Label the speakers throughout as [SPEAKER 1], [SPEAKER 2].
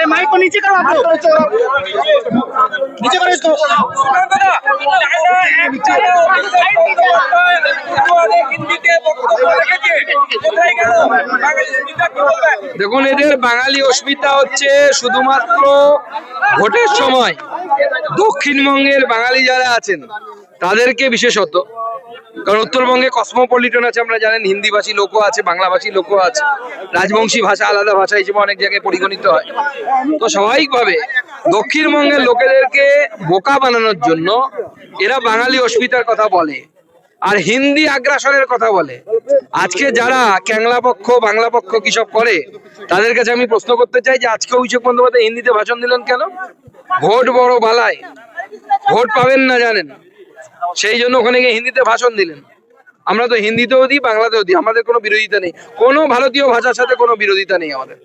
[SPEAKER 1] Mic को नीचे करो, नीचे करो इसको।
[SPEAKER 2] দেখুন, এদের বাঙালি অস্মিতা হচ্ছে শুধুমাত্র ভোটের সময় দক্ষিণবঙ্গের বাঙালি যারা আছেন তাদেরকে বিশেষত, কারণ উত্তরবঙ্গে কসমোপলিটন আছে, আমরা জানেন, হিন্দিভাষী লোকও আছে, বাংলাভাষী লোকও আছে, রাজবংশী ভাষা আলাদা ভাষা হিসেবে অনেক জায়গায় পরিগণিত হয়। তো স্বাভাবিকভাবে দক্ষিণবঙ্গের লোকেদেরকে বোকা বানানোর জন্য এরা বাঙালি অস্মিতার কথা বলে আর হিন্দি আগ্রাসনের কথা বলে। আজকে যারা ক্যাংলা পক্ষ বাংলা পক্ষ কি সব করে তাদের কাছে আমি প্রশ্ন করতে চাই যে আজকে অভিষেক বন্দ্যোপাধ্যায় হিন্দিতে ভাষণ দিলেন কেন? ভোট বড় বালায়, ভোট পাবেন না জানেন, সেই জন্য ওখানে গিয়ে হিন্দিতে ভাষণ দিলেন। আমরা তো হিন্দিতেও দিই, বাংলাতেও দিই, আমাদের কোনো বিরোধিতা নেই, কোনো ভারতীয় ভাষার সাথে কোনো বিরোধিতা নেই আমাদের।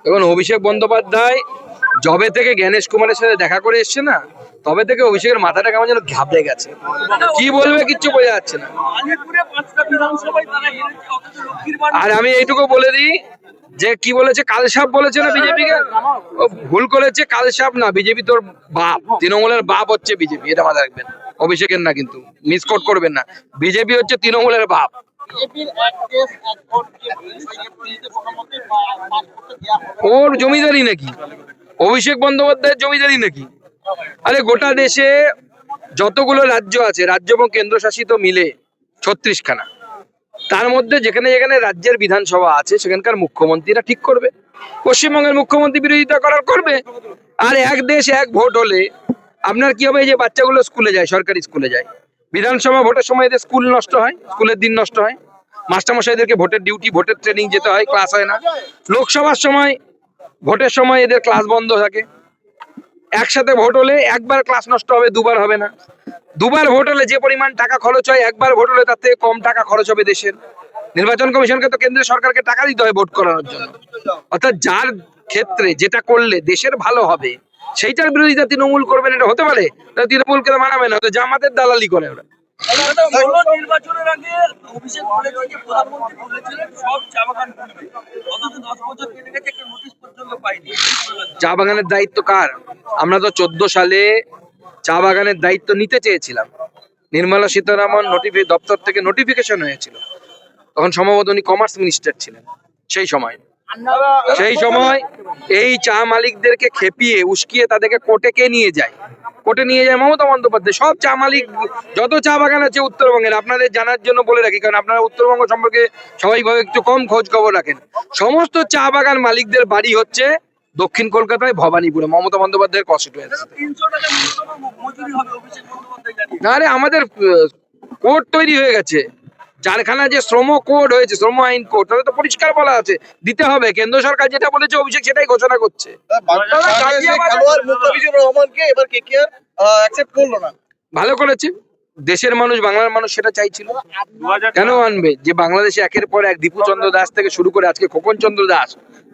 [SPEAKER 2] দেখুন, অভিষেক বন্দ্যোপাধ্যায় যবে থেকে জ্ঞানেশ কুমারের সাথে দেখা করে এসছে না, তবে থেকে অভিষেকের মাথাটা কেমন যেন ঘাবড়ে গেছে, কি বলবে কিচ্ছু বোঝা যাচ্ছে না। আর আমি এইটুকু বলে দিই যে কি বলেছে, কালসাপ বলেছে না বিজেপিকে, ও ভুল করেছে। কালসাপ না, বিজেপি তোর বাপ, তৃণমূলের বাপ হচ্ছে বিজেপি, এটা মাথায় রাখবেন, অভিষেকের না, কিন্তু মিসকোট করবেন না, বিজেপি হচ্ছে তৃণমূলের বাপ। ওর জমিদারি নাকি? অভিষেক বন্দ্যোপাধ্যায়ের জমিদারি নাকি? আরে গোটা দেশে যতগুলো রাজ্য আছে, রাজ্য এবং কেন্দ্রশাসিত মিলে 36খানা, তার মধ্যে যেখানে যেখানে রাজ্যের বিধানসভা আছে সেখানকার মুখ্যমন্ত্রীরা ঠিক করবে। পশ্চিমবঙ্গের মুখ্যমন্ত্রী বিরোধিতা করার করবে। আর এক দেশ এক ভোট হলে আপনার কি হবে? এই যে বাচ্চাগুলো স্কুলে যায়, সরকারি স্কুলে যায়, বিধানসভা ভোটের সময় এদের স্কুল নষ্ট হয়, স্কুলের দিন নষ্ট হয়, মাস্টারমশাইদেরকে ভোটের ডিউটি, ভোটের ট্রেনিং যেতে হয়, ক্লাস হয় না। লোকসভার সময়, ভোটের সময় এদের ক্লাস বন্ধ থাকে। একসাথে ভোট হলে একবার ক্লাস নষ্ট হবে, দুবার হবে না। দুবার ভোট হলে যে পরিমাণ টাকা খরচ হয়, একবার ভোট হলে তার থেকে কম টাকা খরচ হবে দেশের। নির্বাচন কমিশনকে তো কেন্দ্রীয় সরকারকে টাকা দিতে হয় ভোট করানোর জন্য। অর্থাৎ যার ক্ষেত্রে যেটা করলে দেশের ভালো হবে সেইটার বিরোধিতা তৃণমূল করবেন, এটা হতে পারে? তৃণমূলকে মানাবে না, তো জামাতের দালালি করে ওরা।
[SPEAKER 3] নির্বাচনের আগে অভিষেক বলেছে যে প্রধানমন্ত্রী বলেছিলেন সব চা বাগান খুলবে, অথচ 10 বছর কেটে গেছে, একটা নোটিশ পর্যন্ত পাইনি।
[SPEAKER 2] চা বাগানের দায়িত্ব কার? আমরা তো 14 সালে চা বাগানের দায়িত্ব নিতে চেয়েছিলাম, নির্মলা সীতারামন দপ্তর থেকে নোটিফিকেশন হয়েছিল, তখন সম্ভবত উনি কমার্স মিনিস্টার ছিলেন সেই সময়। এই চা মালিকদেরকে খেপিয়ে উস্কিয়ে তাদেরকে কোর্টে কে নিয়ে যায়? কোর্টে নিয়ে যায় মমতা বন্দ্যোপাধ্যায়। সব চা মালিক, যত চা বাগান আছে উত্তরবঙ্গের, আপনাদের জানার জন্য বলে রাখি, কারণ আপনারা উত্তরবঙ্গ সম্পর্কে স্বাভাবিকভাবে একটু কম খোঁজ খবর রাখেন। সমস্ত চা বাগান মালিকদের বাড়ি হচ্ছে দক্ষিণ কলকাতায় ভবানীপুরে, মমতা বন্দ্যোপাধ্যায়ের কনস্টিটিউয়েন্সি। না রে, আমাদের কোর্ট তৈরি হয়ে গেছে, চারখানা যে শ্রম কোড হয়েছে, শ্রম আইন কোড, তাহলে তো পরিষ্কার বলা আছে দিতে হবে। কেন্দ্র সরকার যেটা বলেছে অভিষেক সেটাই ঘোষণা করছে। ভালো করেছে, দেশের মানুষ, বাংলার মানুষ সেটা চাইছিল। কেন আনবে? যে বাংলাদেশে একের পর এক দীপু চন্দ্র দাস থেকে শুরু করে আজকে খোকন চন্দ্র দাস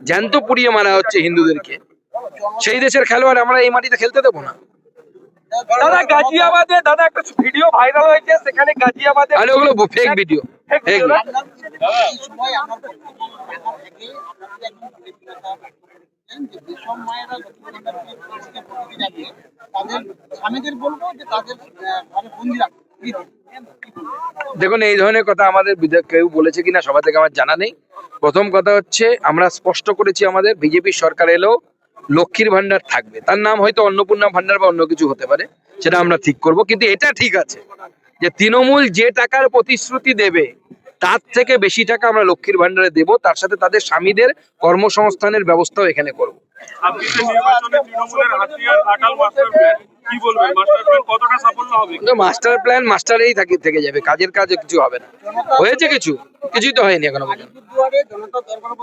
[SPEAKER 2] জ্যান্ত পুড়িয়ে মারা হচ্ছে হিন্দুদেরকে, সেই দেশের খেলোয়াড় আমরা এই মাটিতে খেলতে দেবো না।
[SPEAKER 3] দাদা গাজিয়াবাদে দাদা একটা ভিডিও ভাইরাল হয়েছে, সেখানে গাজিয়াবাদে,
[SPEAKER 2] আরে ওগুলো ফেক ভিডিও, ফেক। দেখুন, এই ধরনের কথা আমাদের কেউ বলেছে কিনা সভা থেকে আমার জানা নেই। প্রথম কথা হচ্ছে, আমরা স্পষ্ট করেছি আমাদের বিজেপির সরকার এলেও লক্ষ্মীর ভান্ডার থাকবে, তার নাম হয়তো অন্নপূর্ণা ভান্ডার বা অন্য কিছু হতে পারে, সেটা আমরা ঠিক করব। কিন্তু এটা ঠিক আছে যে তৃণমূল যে টাকার প্রতিশ্রুতি দেবে তার থেকে বেশি টাকা আমরা লক্ষ্মীর ভান্ডারে দেব, তার সাথে তাদের স্বামীদের কর্মসংস্থানের ব্যবস্থাও এখানে করব। মাস্টার প্ল্যান মাস্টারেই থেকে যাবে, কাজের কাজ কিছু হবে না। হয়েছে কিছুই তো হয়নি এখনো পর্যন্ত।